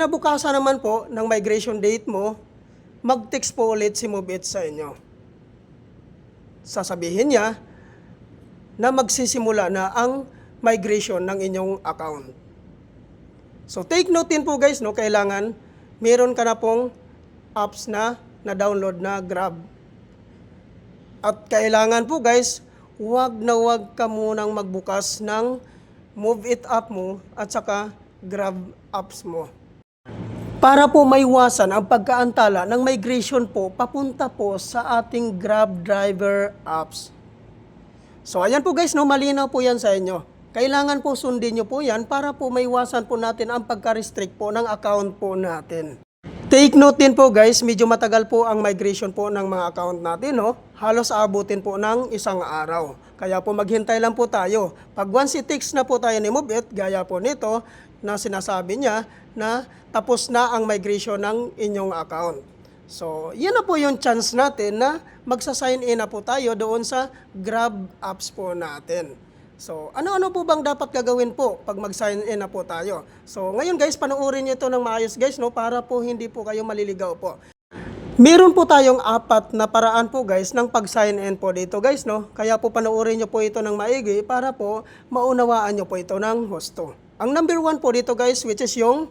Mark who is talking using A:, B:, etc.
A: kinabukasan naman po ng migration date mo, mag-text po ulit si MoveIt sa inyo. Sasabihin niya na magsisimula na ang migration ng inyong account. So take note din po guys, no, kailangan meron ka na pong apps na na-download na Grab. At kailangan po guys, wag ka munang magbukas ng MoveIt app mo at saka Grab apps mo. Para po maiwasan ang pagkaantala ng migration po papunta po sa ating Grab driver apps. So ayan po guys, no, malinaw po yan sa inyo. Kailangan po sundin nyo po yan para po maiwasan po natin ang pagka-restrict po ng account po natin. Take note din po guys, medyo matagal po ang migration po ng mga account natin. No? Halos abutin po ng isang araw. Kaya po maghintay lang po tayo. Pag once i-text na po tayo ni MoveIt, gaya po nito na sinasabi niya na tapos na ang migration ng inyong account. So, yan na po yung chance natin na magsa-sign in na po tayo doon sa Grab apps po natin. So, ano-ano po bang dapat gagawin po pag mag-sign in na po tayo? So, ngayon guys, panoorin niyo ito ng maayos guys, no, para po hindi po kayo maliligaw po. Meron po tayong 4 na paraan po guys ng pag-sign in po dito guys, no. Kaya po panoorin niyo po ito ng maigi para po maunawaan niyo po ito ng husto. Ang number 1 po dito guys, which is yung